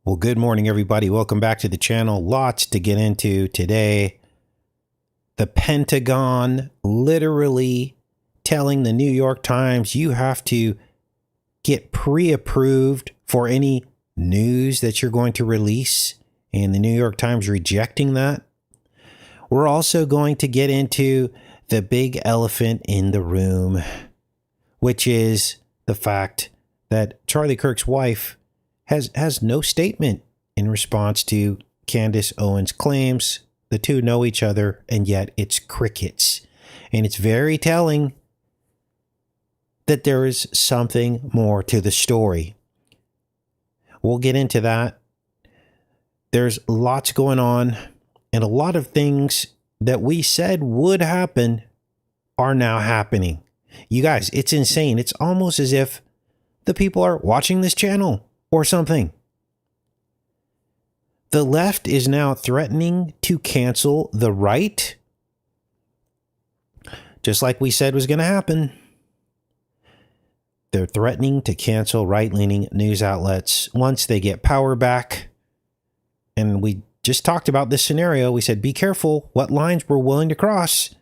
Well, good morning, everybody. Welcome back to the channel. Lots to get into today. The Pentagon literally telling the New York Times you have to get pre-approved for any news that you're going to release, and the New York Times rejecting that. We're also going to get into the big elephant in the room, which is the fact that Charlie Kirk's wife has no statement in response to Candace Owens' claims. The two know each other, and yet it's crickets. And it's very telling that there is something more to the story. We'll get into that. There's lots going on, and a lot of things that we said would happen are now happening. You guys, it's insane. It's almost as if the people are watching this channel or something. The left is now threatening to cancel the right, just like we said was going to happen. They're threatening to cancel right-leaning news outlets once they get power back. And we just talked about this scenario. We said, be careful what lines we're willing to cross,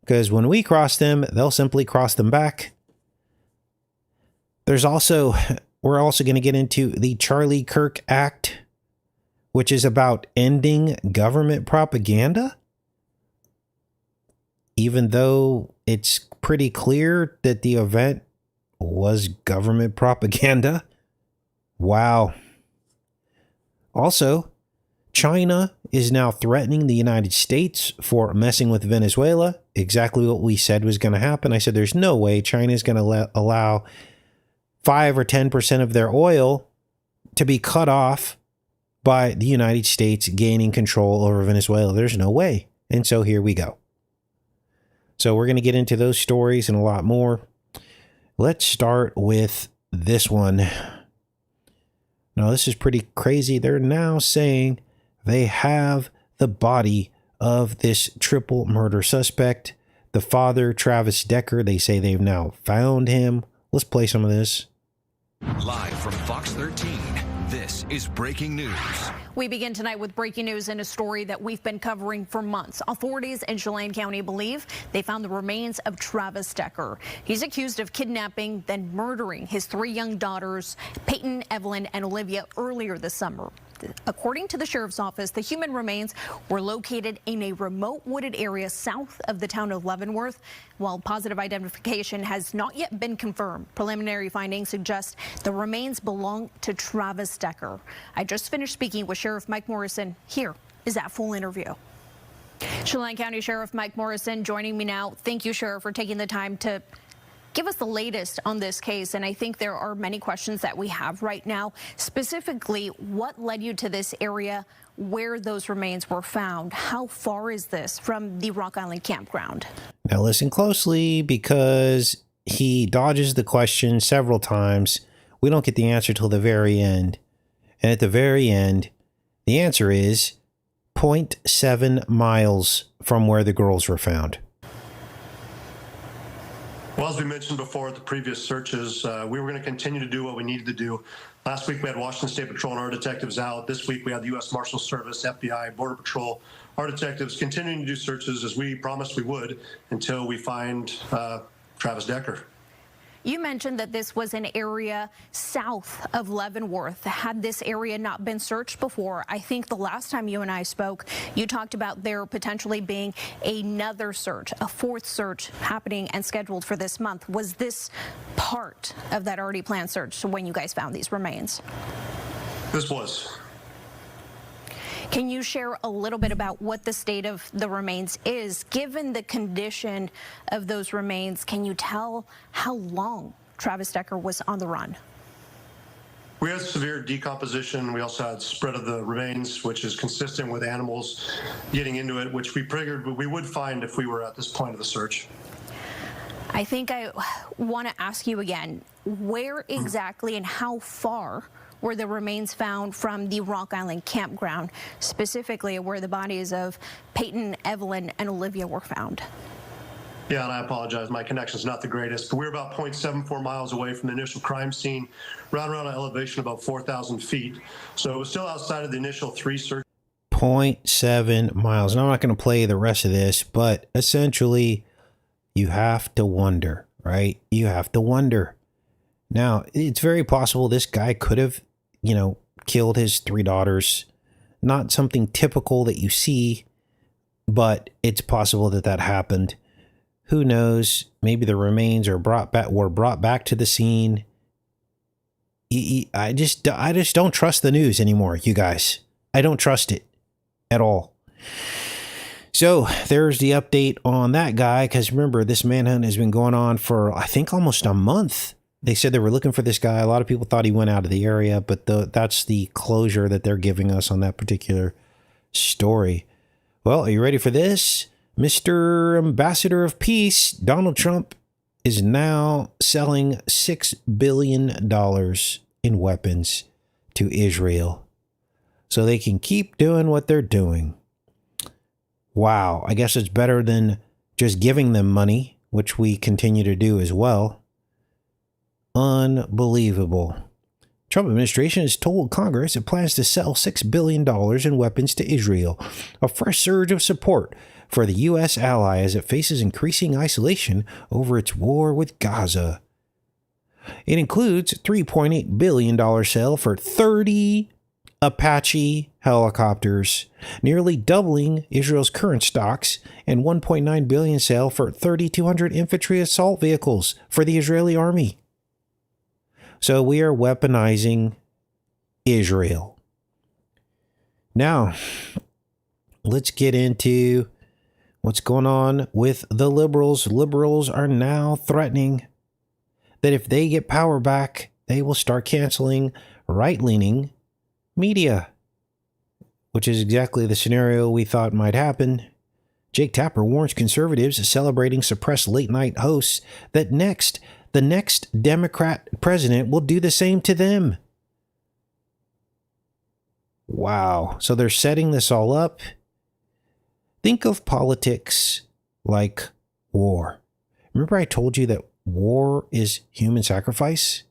because when we cross them, they'll simply cross them back. We're also going to get into the Charlie Kirk Act, which is about ending government propaganda. Even though it's pretty clear that the event was government propaganda. Wow. Also, China is now threatening the United States for messing with Venezuela. Exactly what we said was going to happen. I said there's no way China is going to allow 5 or 10% of their oil to be cut off by the United States gaining control over Venezuela. There's no way. And so here we go. So we're going to get into those stories and a lot more. Let's start with this one. Now, this is pretty crazy. They're now saying they have the body of this triple murder suspect. The father, Travis Decker, they say they've now found him. Let's play some of this. Live from Fox 13, this is breaking news. We begin tonight with breaking news in a story that we've been covering for months. Authorities in Chelan County believe they found the remains of Travis Decker. He's accused of kidnapping, then murdering his 3 young daughters, Peyton, Evelyn, and Olivia, earlier this summer. According to the sheriff's office, the human remains were located in a remote wooded area south of the town of Leavenworth. While positive identification has not yet been confirmed, preliminary findings suggest the remains belong to Travis Decker. I just finished speaking with Sheriff Mike Morrison. Here is that full interview. Chelan County Sheriff Mike Morrison joining me now. Thank you, Sheriff, for taking the time to give us the latest on this case. And I think there are many questions that we have right now. Specifically, what led you to this area where those remains were found? How far is this from the Rock Island campground? Now listen closely, because he dodges the question several times. We don't get the answer till the very end. And at the very end, the answer is 0.7 miles from where the girls were found. Well, as we mentioned before at the previous searches, we were going to continue to do what we needed to do. Last week, we had Washington State Patrol and our detectives out. This week, we had the U.S. Marshals Service, FBI, Border Patrol, our detectives continuing to do searches as we promised we would until we find Travis Decker. You mentioned that this was an area south of Leavenworth. Had this area not been searched before? I think the last time you and I spoke, you talked about there potentially being another search, a 4th search happening and scheduled for this month. Was this part of that already planned search when you guys found these remains? This was. Can you share a little bit about what the state of the remains is? Given the condition of those remains, can you tell how long Travis Decker was on the run? We had severe decomposition. We also had spread of the remains, which is consistent with animals getting into it, which we figured we would find if we were at this point of the search. I think I want to ask you again, where exactly and how far were the remains found from the Rock Island campground, specifically where the bodies of Peyton, Evelyn, and Olivia were found? Yeah, and I apologize. My connection's not the greatest, but we're about 0.74 miles away from the initial crime scene, right around an elevation of about 4,000 feet. So it was still outside of the initial 3 search. 0.7 miles. And I'm not going to play the rest of this, but essentially, you have to wonder, right? You have to wonder. Now, it's very possible this guy could have, killed his 3 daughters. Not something typical that you see, but it's possible that that happened. Who knows? Maybe the remains were brought back to the scene. I just don't trust the news anymore, you guys. I don't trust it at all. So there's the update on that guy, because remember, this manhunt has been going on for, I think, almost a month. They said they were looking for this guy. A lot of people thought he went out of the area, but that's the closure that they're giving us on that particular story. Well, are you ready for this? Mr. Ambassador of Peace, Donald Trump, is now selling $6 billion in weapons to Israel so they can keep doing what they're doing. Wow, I guess it's better than just giving them money, which we continue to do as well. Unbelievable. Trump administration has told Congress it plans to sell $6 billion in weapons to Israel, a fresh surge of support for the U.S. ally as it faces increasing isolation over its war with Gaza. It includes a $3.8 billion sale for 30 Apache helicopters, nearly doubling Israel's current stocks, and $1.9 billion sale for 3,200 infantry assault vehicles for the Israeli army. So we are weaponizing Israel. Now, let's get into what's going on with the liberals. Liberals are now threatening that if they get power back, they will start canceling right-leaning media, which is exactly the scenario we thought might happen. Jake Tapper warns conservatives celebrating suppressed late-night hosts that the next Democrat president will do the same to them. Wow. So they're setting this all up. Think of politics like war. Remember I told you that war is human sacrifice?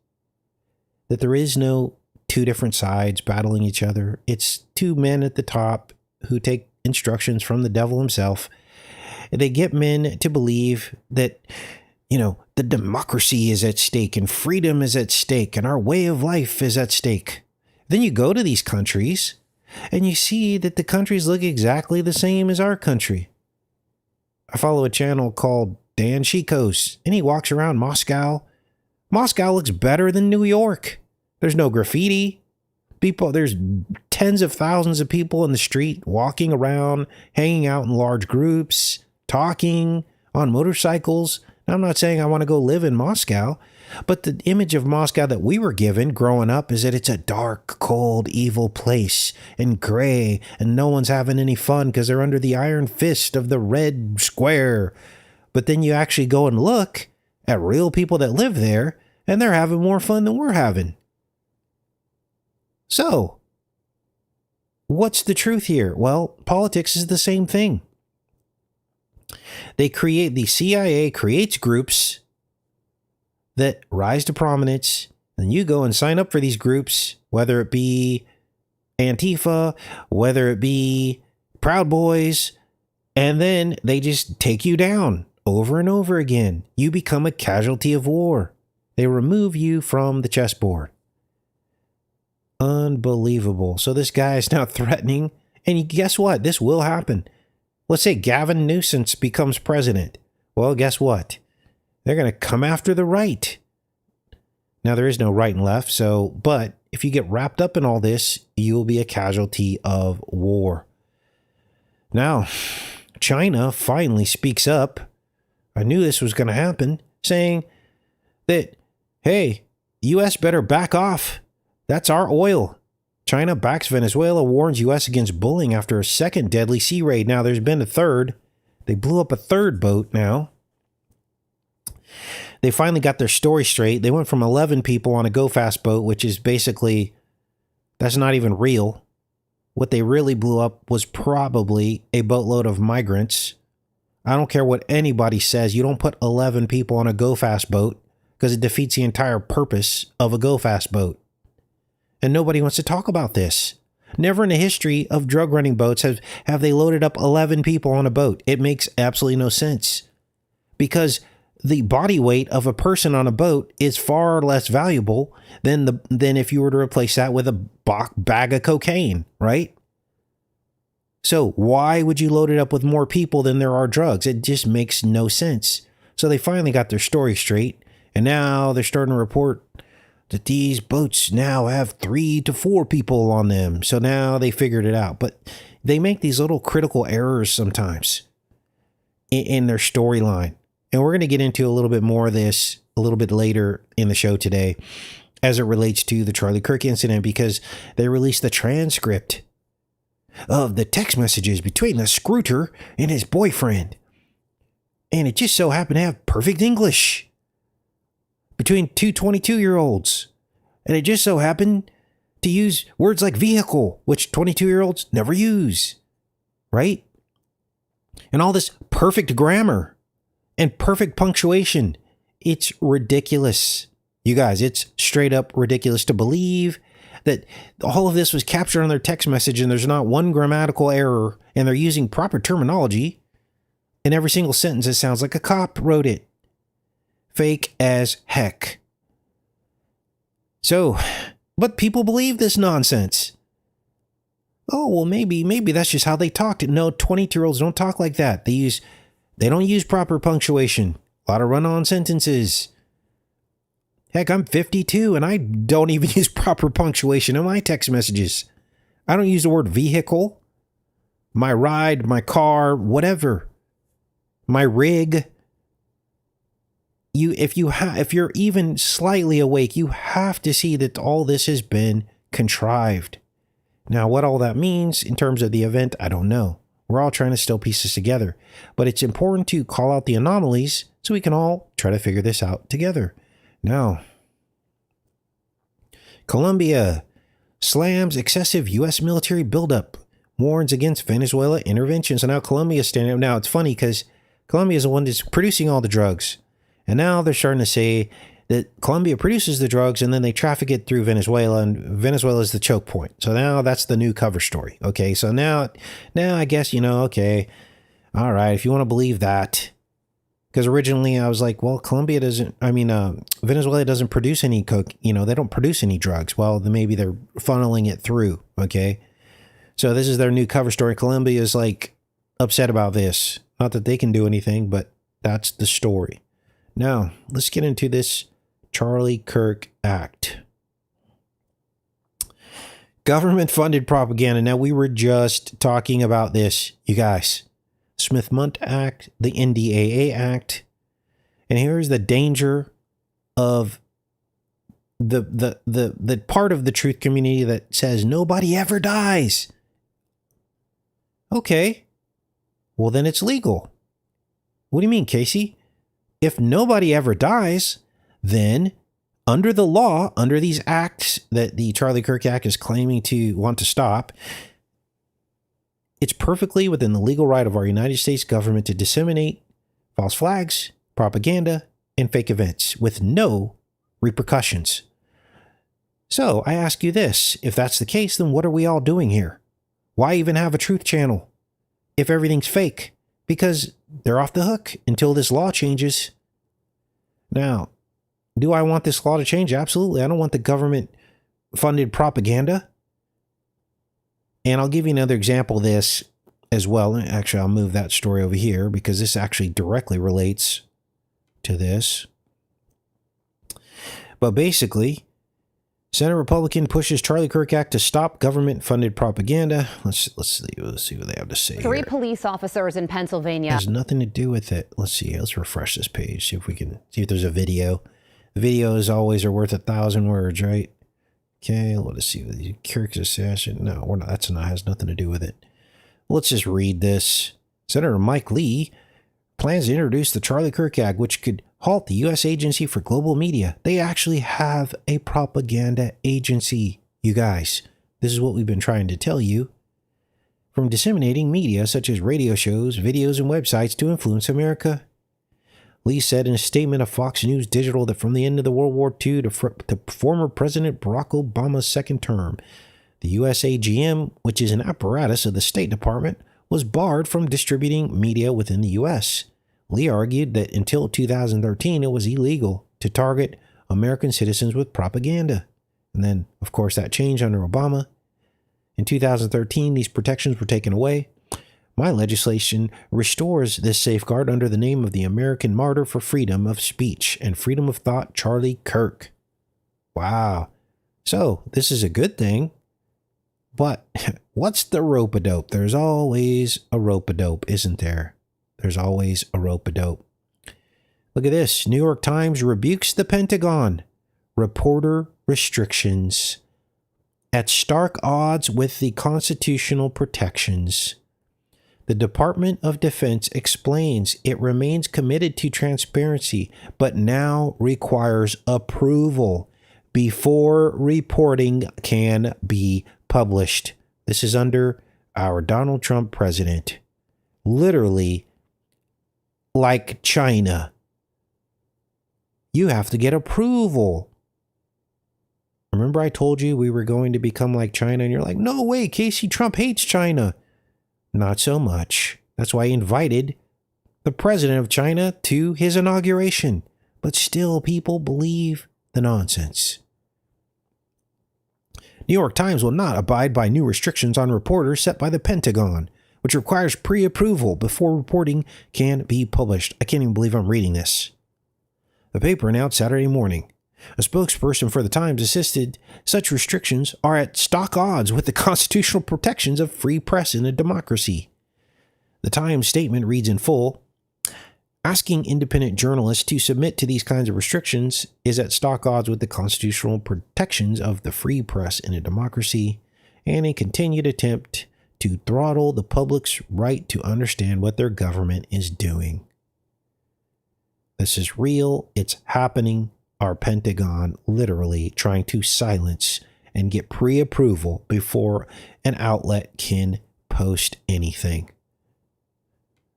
That there is no 2 different sides battling each other. It's 2 men at the top who take instructions from the devil himself. They get men to believe that, the democracy is at stake and freedom is at stake and our way of life is at stake. Then you go to these countries and you see that the countries look exactly the same as our country. I follow a channel called Dan Shikos, and he walks around Moscow. Moscow looks better than New York. There's no graffiti. There's tens of thousands of people in the street walking around, hanging out in large groups, talking on motorcycles. Now, I'm not saying I want to go live in Moscow, but the image of Moscow that we were given growing up is that it's a dark, cold, evil place and gray, and no one's having any fun because they're under the iron fist of the red square. But then you actually go and look at real people that live there, and they're having more fun than we're having. So, what's the truth here? Well, politics is the same thing. The CIA creates groups that rise to prominence, and you go and sign up for these groups, whether it be Antifa, whether it be Proud Boys, and then they just take you down over and over again. You become a casualty of war. They remove you from the chessboard. Unbelievable. So this guy is now threatening, and guess what? This will happen. Let's say Gavin Newsom becomes president. Well, guess what? They're going to come after the right. Now, there is no right and left, but if you get wrapped up in all this, you will be a casualty of war. Now, China finally speaks up. I knew this was going to happen, saying that, hey, U.S. better back off. That's our oil. China backs Venezuela, warns U.S. against bullying after a second deadly sea raid. Now, there's been a third. They blew up a third boat now. They finally got their story straight. They went from 11 people on a go-fast boat, which is basically, that's not even real. What they really blew up was probably a boatload of migrants I don't care what anybody says. You don't put 11 people on a go-fast boat because it defeats the entire purpose of a go-fast boat. And nobody wants to talk about this. Never in the history of drug running boats have they loaded up 11 people on a boat. It makes absolutely no sense. Because the body weight of a person on a boat is far less valuable than if you were to replace that with a bag of cocaine, right? So why would you load it up with more people than there are drugs? It just makes no sense. So they finally got their story straight, and now they're starting to report that these boats now have 3 to 4 people on them. So now they figured it out. But they make these little critical errors sometimes in their storyline. And we're going to get into a little bit more of this a little bit later in the show today as it relates to the Charlie Kirk incident, because they released the transcript of the text messages between the Scrooter and his boyfriend. And it just so happened to have perfect English between two 22-year-olds. And it just so happened to use words like vehicle, which 22-year-olds never use, right? And all this perfect grammar and perfect punctuation. It's ridiculous. You guys, it's straight up ridiculous to believe that all of this was captured on their text message and there's not one grammatical error and they're using proper terminology in every single sentence. It sounds like a cop wrote it. Fake as heck. So, but people believe this nonsense. Oh, well, maybe that's just how they talked. No, 22-year-olds don't talk like that. They don't use proper punctuation. A lot of run-on sentences. Heck, I'm 52 and I don't even use proper punctuation in my text messages. I don't use the word vehicle, my ride, my car, whatever. My rig. If you're even slightly awake, you have to see that all this has been contrived. Now, what all that means in terms of the event, I don't know. We're all trying to still piece this together. But it's important to call out the anomalies so we can all try to figure this out together. Now, Colombia slams excessive U.S. military buildup, warns against Venezuela intervention. So now Colombia is standing up. Now, it's funny because Colombia is the one that's producing all the drugs. And now they're starting to say that Colombia produces the drugs and then they traffic it through Venezuela, and Venezuela is the choke point. So now that's the new cover story. Okay, so now I guess, okay, all right, if you want to believe that. Because originally I was like, well, Venezuela doesn't produce any coke, they don't produce any drugs. Well, then maybe they're funneling it through, okay? So this is their new cover story. Colombia is like upset about this. Not that they can do anything, but that's the story. Now, let's get into this Charlie Kirk Act. Government-funded propaganda. Now, we were just talking about this, you guys. Smith-Mundt Act, the NDAA Act. And here's the danger of the part of the truth community that says nobody ever dies. Okay. Well, then it's legal. What do you mean, Casey? If nobody ever dies, then under the law, under these acts that the Charlie Kirk Act is claiming to want to stop, it's perfectly within the legal right of our United States government to disseminate false flags, propaganda, and fake events with no repercussions. So I ask you this, if that's the case, then what are we all doing here? Why even have a truth channel if everything's fake? Because they're off the hook until this law changes. Now, do I want this law to change? Absolutely. I don't want the government-funded propaganda. And I'll give you another example of this as well. Actually, I'll move that story over here because this actually directly relates to this. But basically, Senate Republican pushes Charlie Kirk Act to stop government-funded propaganda. Let's see what they have to say. 3 here. police officers in Pennsylvania. Has nothing to do with it. Let's see. Let's refresh this page. See if there's a video. The videos always are worth 1,000 words, right? Okay. Let's see. Kirk's assassin. No, we're not. Has nothing to do with it. Let's just read this. Senator Mike Lee plans to introduce the Charlie Kirk Act, which could halt the U.S. Agency for Global Media. They actually have a propaganda agency, you guys. This is what we've been trying to tell you from disseminating media such as radio shows, videos, and websites to influence America. Lee said in a statement of Fox News Digital that from the end of the World War II to former President Barack Obama's second term, the USAGM, which is an apparatus of the State Department, was barred from distributing media within the U.S. Lee argued that until 2013, it was illegal to target American citizens with propaganda. And then, of course, that changed under Obama. In 2013, these protections were taken away. My legislation restores this safeguard under the name of the American martyr for freedom of speech and freedom of thought, Charlie Kirk. Wow. So, this is a good thing. But what's the rope-a-dope? There's always a rope-a-dope, isn't there? There's always a rope-a-dope. Look at this. New York Times rebukes the Pentagon. Reporter restrictions at stark odds with the constitutional protections. The Department of Defense explains it remains committed to transparency, but now requires approval before reporting can be published. This is under our Donald Trump president. Literally, like China. You have to get approval. Remember I told you we were going to become like China? And you're like, no way, Casey, Trump hates China. Not so much. That's why he invited the president of China to his inauguration. But still, people believe the nonsense. New York Times will not abide by new restrictions on reporters set by the Pentagon, which requires pre-approval before reporting can be published. I can't even believe I'm reading this. The paper announced Saturday morning. A spokesperson for the Times insisted such restrictions are at stock odds with the constitutional protections of free press in a democracy. The Times statement reads in full, asking independent journalists to submit to these kinds of restrictions is at stock odds with the constitutional protections of the free press in a democracy and a continued attempt to throttle the public's right to understand what their government is doing. This is real. It's happening. Our Pentagon literally trying to silence and get pre-approval before an outlet can post anything.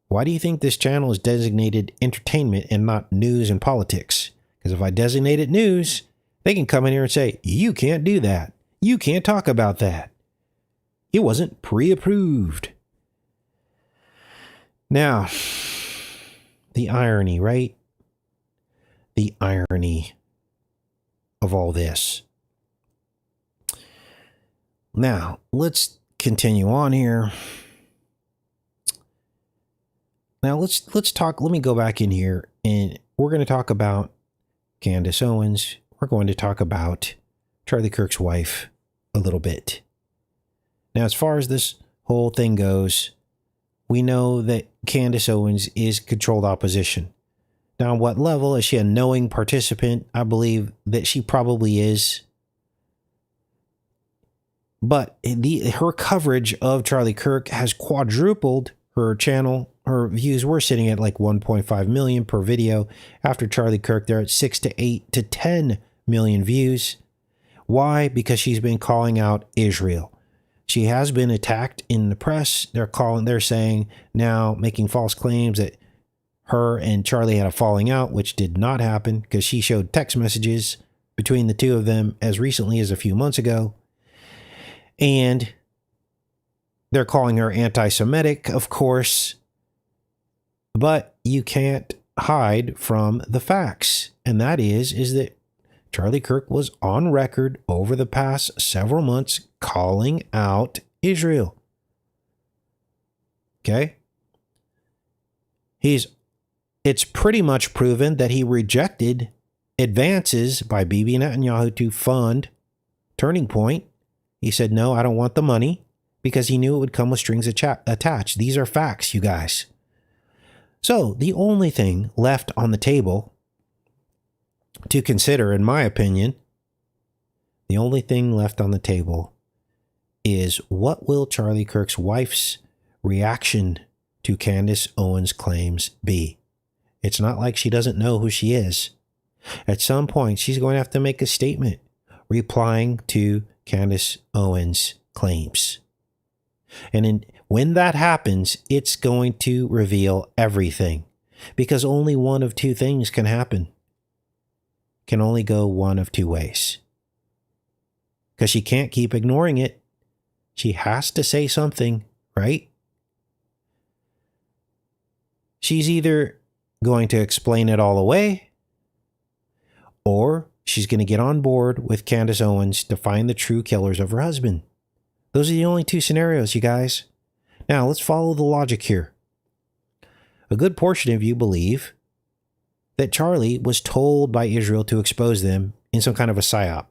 Why do you think this channel is designated entertainment and not news and politics? Because if I designate it news, they can come in here and say, you can't do that. You can't talk about that. It wasn't pre-approved. Now, the irony, right? The irony of all this. Now, let's continue on here. Now, let's talk. Let me go back in here and we're going to talk about Candace Owens. We're going to talk about Charlie Kirk's wife a little bit. Now, as far as this whole thing goes, we know that Candace Owens is controlled opposition. Now, on what level? Is she a knowing participant? I believe that she probably is. But her coverage of Charlie Kirk has quadrupled her channel. Her views were sitting at like 1.5 million per video. After Charlie Kirk, they're at 6 to 8 to 10 million views. Why? Because she's been calling out Israel. She has been attacked in the press. They're saying now, making false claims that her and Charlie had a falling out, which did not happen because she showed text messages between the two of them as recently as a few months ago. And they're calling her anti-Semitic, of course. But you can't hide from the facts. And that is that Charlie Kirk was on record over the past several months calling out Israel. Okay? It's pretty much proven that he rejected advances by Bibi Netanyahu to fund Turning Point. He said, no, I don't want the money because he knew it would come with strings attached. These are facts, you guys. So the only thing left on the table to consider, in my opinion, the only thing left on the table is what will Charlie Kirk's wife's reaction to Candace Owens' claims be? It's not like she doesn't know who she is. At some point, she's going to have to make a statement replying to Candace Owens' claims. And When that happens, it's going to reveal everything, because only one of two things can happen. Can only go one of two ways. Because she can't keep ignoring it. She has to say something, right? She's either going to explain it all away, or she's going to get on board with Candace Owens to find the true killers of her husband. Those are the only two scenarios, you guys. Now, let's follow the logic here. A good portion of you believe that Charlie was told by Israel to expose them in some kind of a psyop.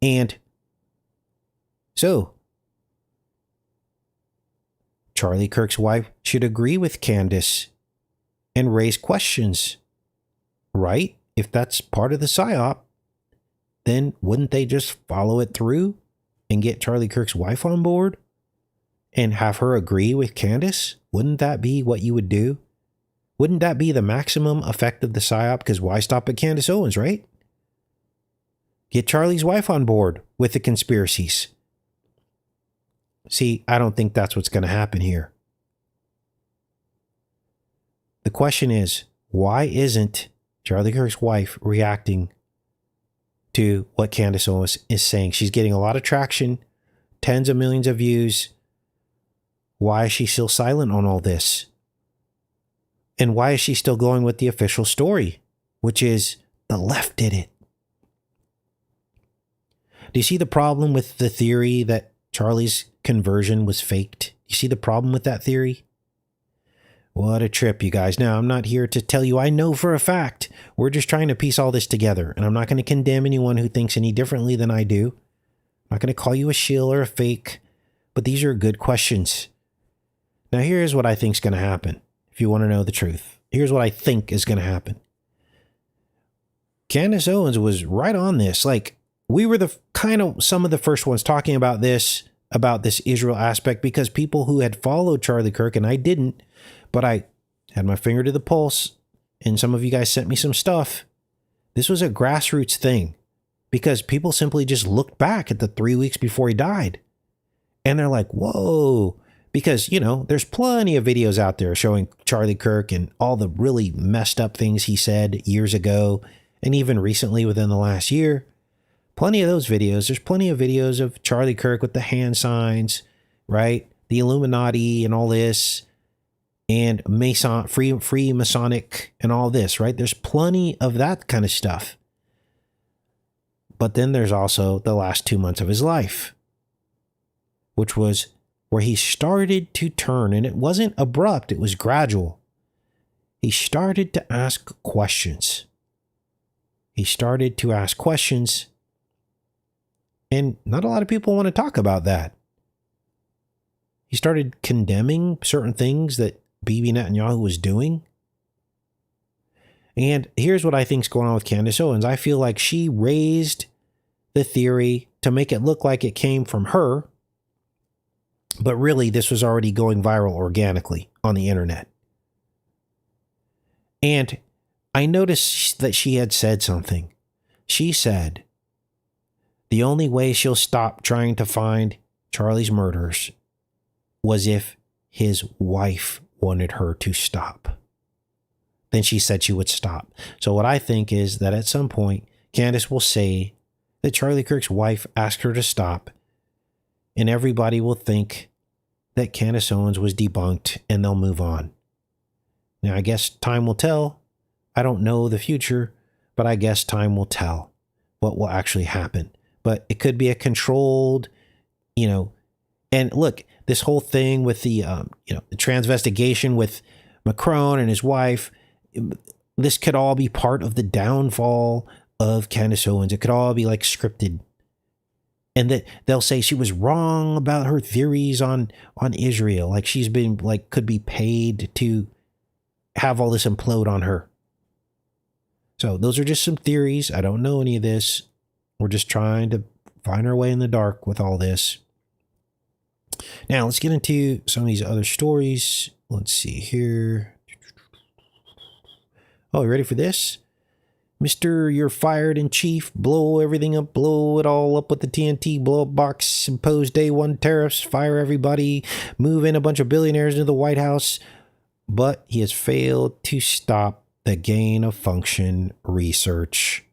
And so, Charlie Kirk's wife should agree with Candace and raise questions, right? If that's part of the psyop, then wouldn't they just follow it through and get Charlie Kirk's wife on board and have her agree with Candace? Wouldn't that be what you would do? Wouldn't that be the maximum effect of the psyop? Because why stop at Candace Owens, right? Get Charlie's wife on board with the conspiracies. See, I don't think that's what's going to happen here. The question is, why isn't Charlie Kirk's wife reacting to what Candace Owens is saying? She's getting a lot of traction, tens of millions of views. Why is she still silent on all this? And why is she still going with the official story, which is the left did it? Do you see the problem with the theory that Charlie's conversion was faked? You see the problem with that theory? What a trip, you guys. Now, I'm not here to tell you I know for a fact. We're just trying to piece all this together. And I'm not going to condemn anyone who thinks any differently than I do. I'm not going to call you a shill or a fake. But these are good questions. Now, here's what I think is going to happen. If you want to know the truth. Here's what I think is going to happen. Candace Owens was right on this. Like, we were the kind of some of the first ones talking about this Israel aspect, because people who had followed Charlie Kirk, and I didn't, but I had my finger to the pulse, and some of you guys sent me some stuff. This was a grassroots thing, because people simply just looked back at the 3 weeks before he died, and they're like, whoa, because, you know, there's plenty of videos out there showing Charlie Kirk and all the really messed up things he said years ago, and even recently within the last year. Plenty of those videos. There's plenty of videos of Charlie Kirk with the hand signs, right? The Illuminati and all this, and Mason, free Masonic and all this, right? There's plenty of that kind of stuff. But then there's also the last 2 months of his life, which was where he started to turn, and it wasn't abrupt, it was gradual. He started to ask questions. And not a lot of people want to talk about that. He started condemning certain things that Bibi Netanyahu was doing. And here's what I think is going on with Candace Owens. I feel like she raised the theory to make it look like it came from her, but really this was already going viral organically on the internet. And I noticed that she had said something. She said, the only way she'll stop trying to find Charlie's murderers was if his wife wanted her to stop. Then she said she would stop. So what I think is that at some point, Candace will say that Charlie Kirk's wife asked her to stop, and everybody will think that Candace Owens was debunked, and they'll move on. Now, I guess time will tell. I don't know the future, but I guess time will tell what will actually happen. But it could be a controlled, and look, this whole thing with the transvestigation with Macron and his wife, this could all be part of the downfall of Candace Owens. It could all be like scripted. And that they'll say she was wrong about her theories on Israel. Like she's been could be paid to have all this implode on her. So those are just some theories. I don't know any of this. We're just trying to find our way in the dark with all this. Now, let's get into some of these other stories. Let's see here. Oh, you ready for this? Mr. You're fired in chief, blow everything up, blow it all up with the TNT, blow up box, impose day one tariffs, fire everybody, move in a bunch of billionaires into the White House. But he has failed to stop the gain of function research.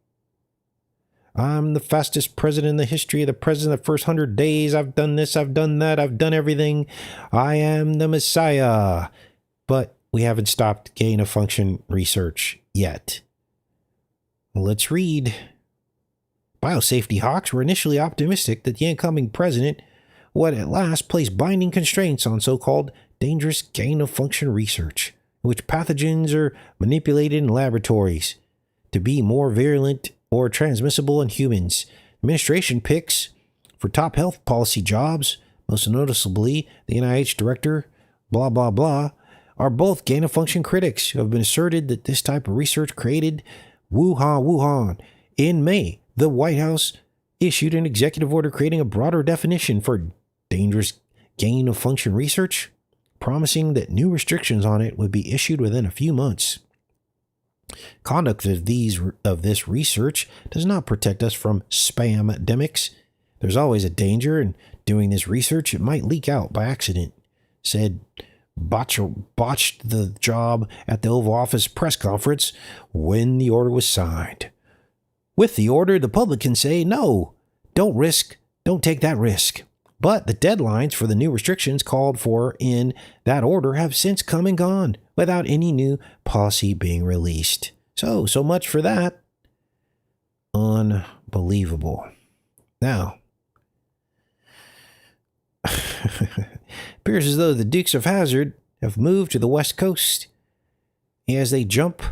I'm the fastest president in the history of the president. The first 100 days, I've done this, I've done that, I've done everything. I am the Messiah. But we haven't stopped gain of function research yet. Let's read. Biosafety hawks were initially optimistic that the incoming president would at last place binding constraints on so-called dangerous gain-of-function research, in which pathogens are manipulated in laboratories to be more virulent or transmissible in humans. Administration picks for top health policy jobs, most noticeably the NIH director, blah, blah, blah, are both gain-of-function critics who have been asserted that this type of research created Wuhan. In May, the White House issued an executive order creating a broader definition for dangerous gain-of-function research, promising that new restrictions on it would be issued within a few months. Conduct of this research does not protect us from spam-demics. There's always a danger in doing this research. It might leak out by accident, said botched the job at the Oval Office press conference when the order was signed. With the order, the public can say, no, don't take that risk. But the deadlines for the new restrictions called for in that order have since come and gone without any new policy being released. So much for that. Unbelievable. Now, appears as though the Dukes of Hazzard have moved to the West Coast as they jump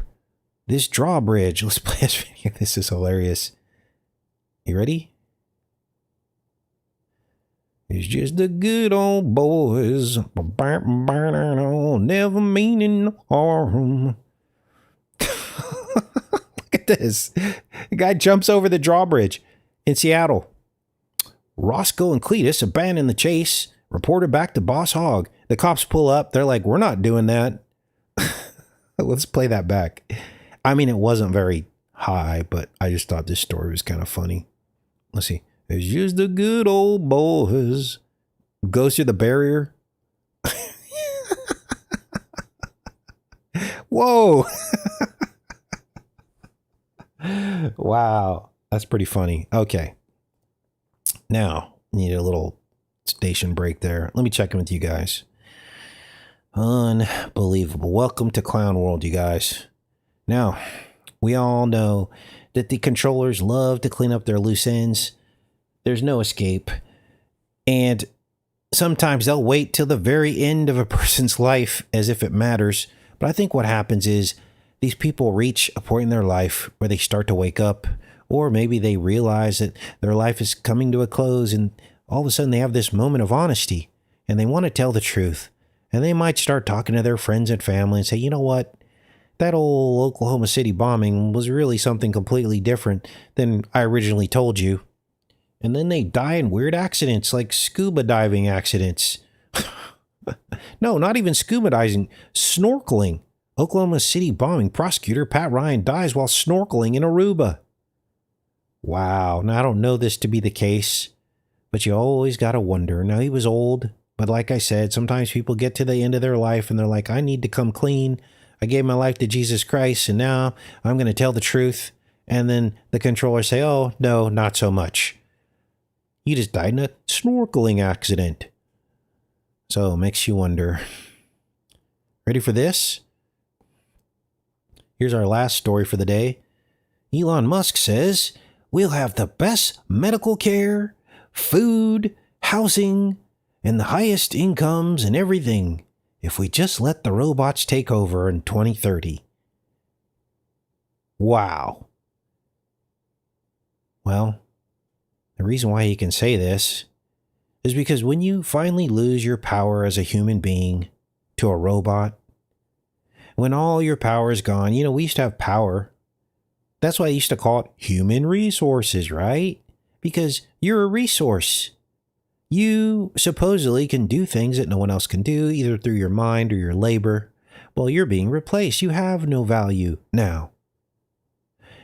this drawbridge. Let's play this video. This is hilarious. You ready? It's just the good old boys, never meaning no harm. Look at this. The guy jumps over the drawbridge in Seattle. Roscoe and Cletus abandon the chase, reported back to Boss Hogg. The cops pull up. They're like, we're not doing that. Let's play that back. I mean, it wasn't very high, but I just thought this story was kind of funny. Let's see. It's just the good old boys. Goes through the barrier. Whoa. Wow. That's pretty funny. Okay. Now, need a little station break there. Let me check in with you guys. Unbelievable. Welcome to Clown World, you guys. Now, we all know that the controllers love to clean up their loose ends. There's no escape. And sometimes they'll wait till the very end of a person's life as if it matters. But I think what happens is these people reach a point in their life where they start to wake up, or maybe they realize that their life is coming to a close and all of a sudden they have this moment of honesty and they want to tell the truth. And they might start talking to their friends and family and say, you know what? That old Oklahoma City bombing was really something completely different than I originally told you. And then they die in weird accidents, like scuba diving accidents. No, not even scuba diving, snorkeling. Oklahoma City bombing prosecutor Pat Ryan dies while snorkeling in Aruba. Wow. Now, I don't know this to be the case, but you always got to wonder. Now, he was old, but like I said, sometimes people get to the end of their life and they're like, I need to come clean. I gave my life to Jesus Christ, and now I'm going to tell the truth. And then the controllers say, oh, no, not so much. You just died in a snorkeling accident. So it makes you wonder. Ready for this? Here's our last story for the day. Elon Musk says we'll have the best medical care, food, housing, and the highest incomes and everything if we just let the robots take over in 2030. Wow. Well, the reason why he can say this is because when you finally lose your power as a human being to a robot, when all your power is gone, you know, we used to have power. That's why I used to call it human resources, right? Because you're a resource. You supposedly can do things that no one else can do, either through your mind or your labor. Well, you're being replaced. You have no value now.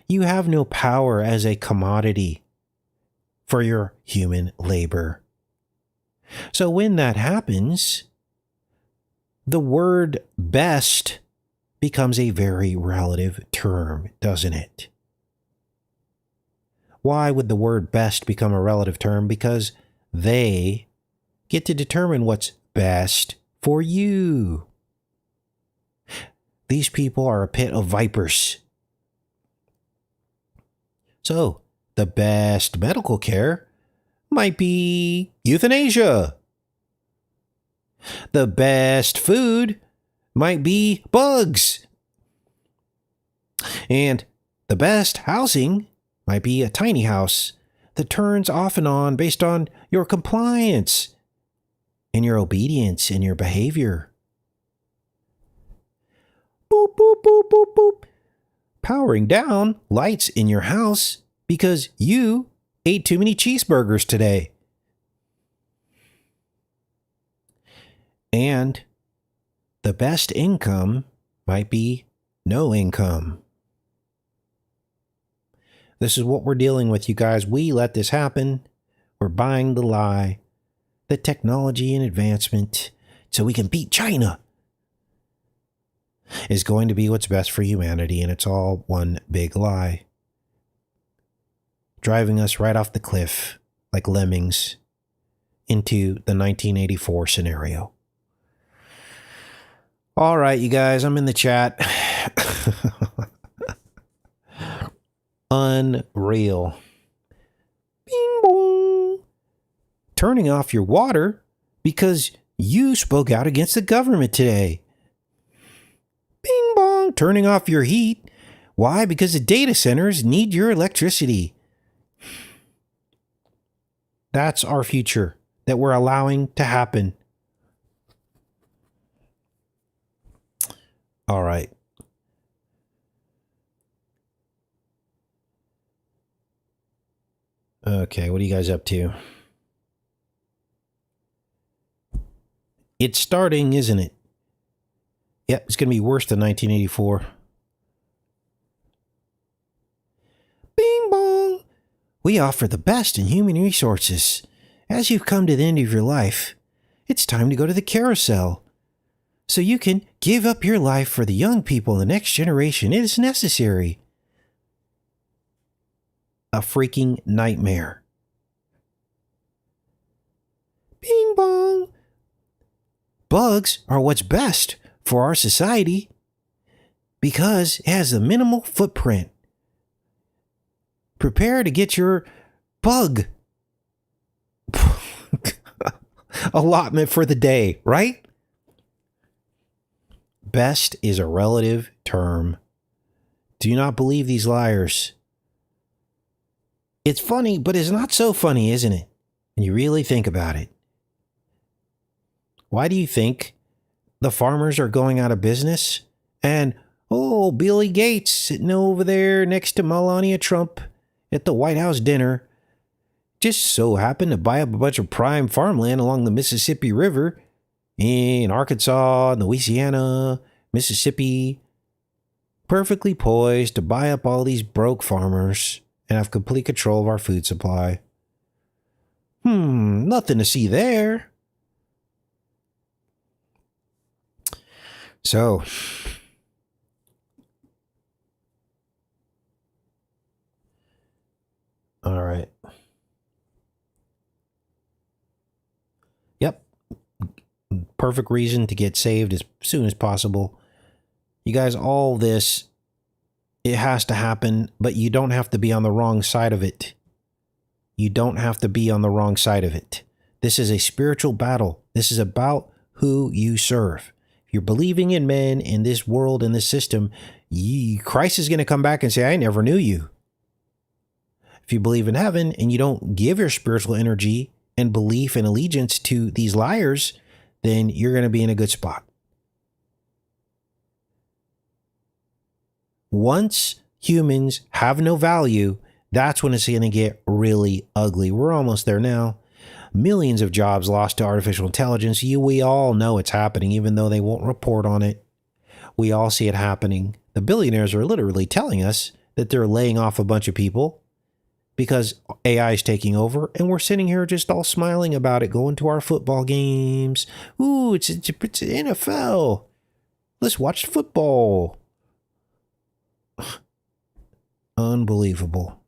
You have no power as a commodity for your human labor. So when that happens, the word best becomes a very relative term, doesn't it? Why would the word best become a relative term? Because they get to determine what's best for you. These people are a pit of vipers. So, the best medical care might be euthanasia. The best food might be bugs. And the best housing might be a tiny house that turns off and on based on your compliance and your obedience and your behavior. Boop, boop, boop, boop, boop. Powering down lights in your house because you ate too many cheeseburgers today. And the best income might be no income. This is what we're dealing with, you guys. We let this happen. We're buying the lie that technology and advancement, so we can beat China, is going to be what's best for humanity, and it's all one big lie. Driving us right off the cliff like lemmings into the 1984 scenario. All right, you guys, I'm in the chat. Unreal. Bing bong. Turning off your water because you spoke out against the government today. Bing bong. Turning off your heat. Why? Because the data centers need your electricity. That's our future that we're allowing to happen. All right. Okay, what are you guys up to? It's starting, isn't it? Yep, it's going to be worse than 1984. Bing bong! We offer the best in human resources. As you've come to the end of your life, it's time to go to the carousel. So you can give up your life for the young people in the next generation. It is necessary. A freaking nightmare. Bing bong. Bugs are what's best for our society because it has a minimal footprint. Prepare to get your bug allotment for the day, right? Best is a relative term. Do not believe these liars. It's funny, but it's not so funny, isn't it? When you really think about it. Why do you think the farmers are going out of business? And, oh, Billy Gates sitting over there next to Melania Trump at the White House dinner just so happened to buy up a bunch of prime farmland along the Mississippi River in Arkansas, Louisiana, Mississippi, perfectly poised to buy up all these broke farmers and have complete control of our food supply. Nothing to see there. So, all right. Yep. Perfect reason to get saved as soon as possible. You guys, all this, it has to happen, but you don't have to be on the wrong side of it. You don't have to be on the wrong side of it. This is a spiritual battle. This is about who you serve. If you're believing in men, in this world, in this system, Christ is going to come back and say, I never knew you. If you believe in heaven and you don't give your spiritual energy and belief and allegiance to these liars, then you're going to be in a good spot. Once humans have no value, that's when it's going to get really ugly. We're almost there now. Millions of jobs lost to artificial intelligence. We all know it's happening, even though they won't report on it. We all see it happening. The billionaires are literally telling us that they're laying off a bunch of people because AI is taking over, and we're sitting here just all smiling about it, going to our football games. Ooh, it's NFL. Let's watch football. Unbelievable.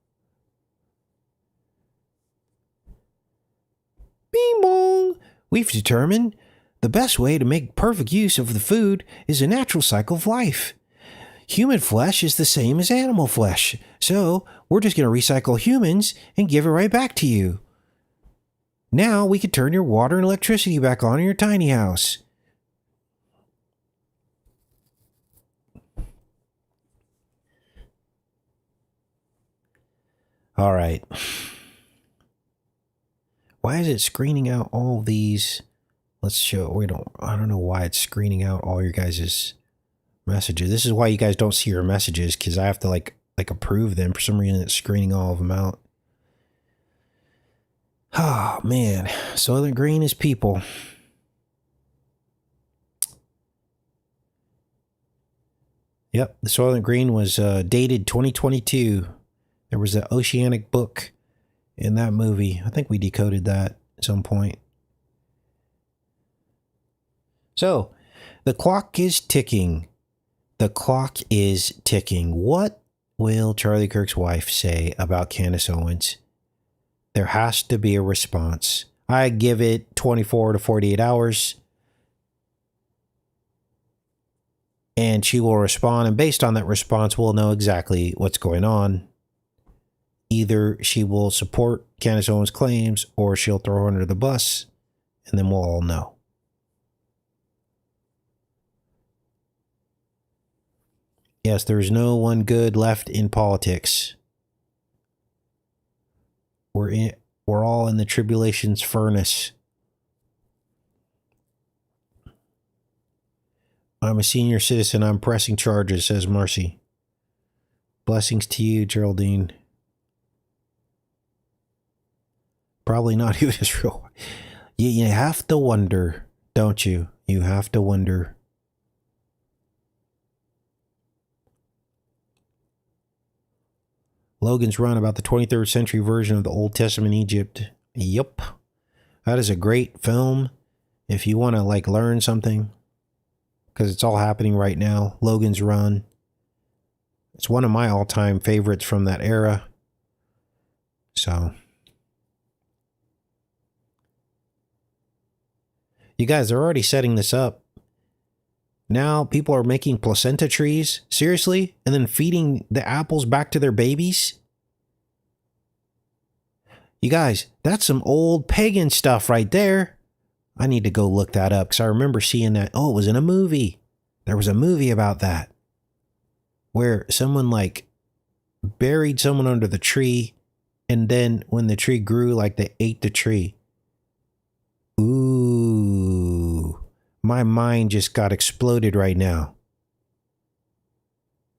Bing bong. We've determined the best way to make perfect use of the food is a natural cycle of life. Human flesh is the same as animal flesh, so we're just going to recycle humans and give it right back to you. Now we can turn your water and electricity back on in your tiny house. All right. Why is it screening out all these? Let's show. I don't know why it's screening out all your guys' messages. This is why you guys don't see your messages, because I have to like approve them. For some reason, it's screening all of them out. Oh man, Southern Green is people. Yep, the Southern Green was dated 2022. There was an oceanic book in that movie. I think we decoded that at some point. So, the clock is ticking. The clock is ticking. What will Charlie Kirk's wife say about Candace Owens? There has to be a response. I give it 24 to 48 hours. And she will respond. And based on that response, we'll know exactly what's going on. Either she will support Candace Owens' claims or she'll throw her under the bus. And then we'll all know. Yes, there's no one good left in politics. We're all in the tribulation's furnace. I'm a senior citizen. I'm pressing charges, says Marcy. Blessings to you, Geraldine. Probably not who is real. You have to wonder, don't you? You have to wonder. Logan's Run, about the 23rd century version of the Old Testament Egypt. Yep. That is a great film if you want to learn something, because it's all happening right now. Logan's Run. It's one of my all-time favorites from that era. So, you guys are already setting this up. Now people are making placenta trees, seriously, and then feeding the apples back to their babies. You guys, that's some old pagan stuff right there. I need to go look that up because I remember seeing that. Oh, it was in a movie. There was a movie about that where someone buried someone under the tree, and then when the tree grew, they ate the tree. Ooh. My mind just got exploded right now.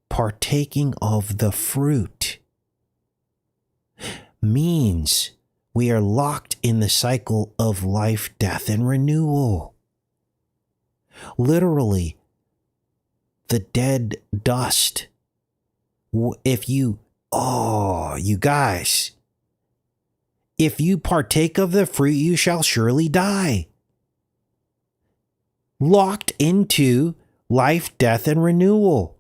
Partaking of the fruit means we are locked in the cycle of life, death, and renewal. Literally, the dead dust. You guys, if you partake of the fruit, you shall surely die. Locked into life, death, and renewal.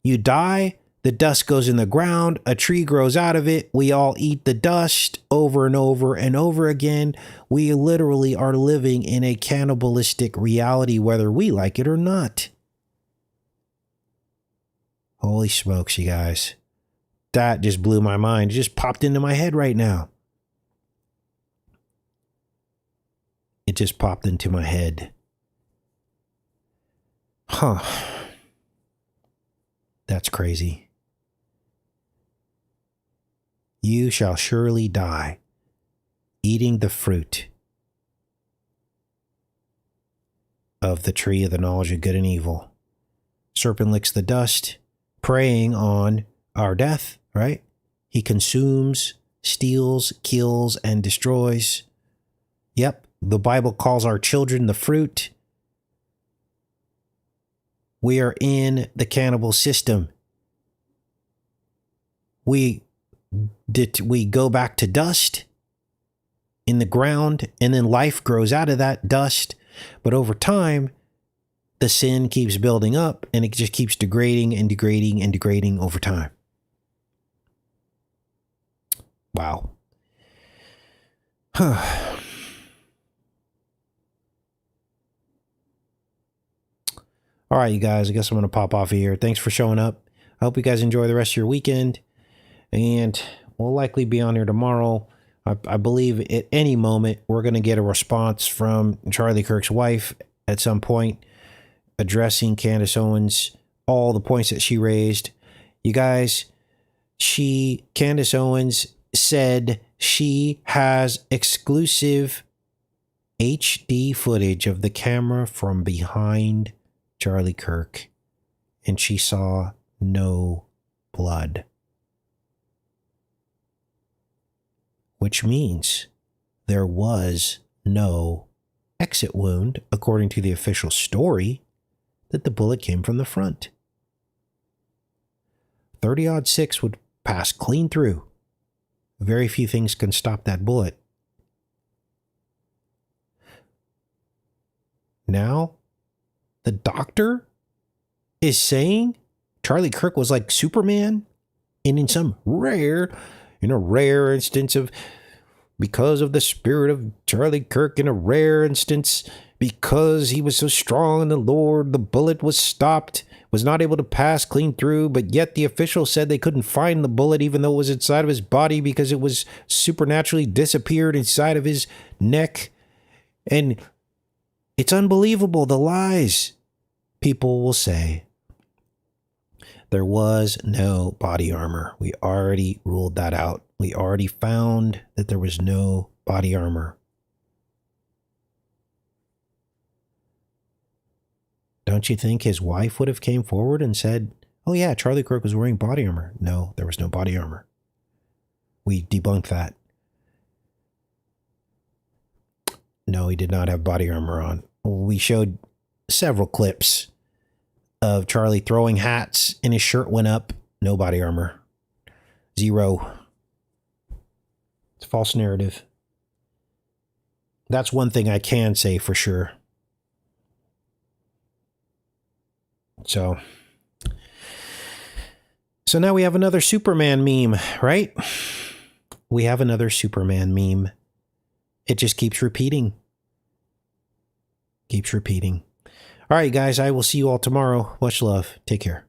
You die, the dust goes in the ground, a tree grows out of it, we all eat the dust over and over and over again. We literally are living in a cannibalistic reality, whether we like it or not. Holy smokes, you guys. That just blew my mind. It just popped into my head right now. It just popped into my head. Huh. That's crazy. You shall surely die, eating the fruit of the tree of the knowledge of good and evil. Serpent licks the dust, preying on our death, right? He consumes, steals, kills, and destroys. Yep, the Bible calls our children the fruit. We are in the cannibal system. we go back to dust in the ground, and then life grows out of that dust. But over time, the sin keeps building up, and it just keeps degrading and degrading and degrading over time. Wow. All right, you guys, I guess I'm going to pop off of here. Thanks for showing up. I hope you guys enjoy the rest of your weekend, and we'll likely be on here tomorrow. I believe at any moment we're going to get a response from Charlie Kirk's wife at some point addressing Candace Owens, all the points that she raised. You guys, Candace Owens said she has exclusive HD footage of the camera from behind Charlie Kirk, and she saw no blood. Which means there was no exit wound, according to the official story, that the bullet came from the front. 30-06 would pass clean through. Very few things can stop that bullet. Now, the doctor is saying Charlie Kirk was like Superman, and in a rare instance of, because of the spirit of Charlie Kirk, in a rare instance, because he was so strong in the Lord, the bullet was stopped, was not able to pass clean through, but yet the officials said they couldn't find the bullet even though it was inside of his body because it was supernaturally disappeared inside of his neck. And it's unbelievable, the lies. People will say there was no body armor. We already ruled that out. We already found that there was no body armor. Don't you think his wife would have came forward and said, oh yeah, Charlie Kirk was wearing body armor? No, there was no body armor. We debunked that. No, he did not have body armor on. We showed several clips of Charlie throwing hats and his shirt went up. No body armor. Zero. It's a false narrative. That's one thing I can say for sure. So now we have another Superman meme, right? We have another Superman meme. It just keeps repeating. Keeps repeating. All right, guys, I will see you all tomorrow. Much love. Take care.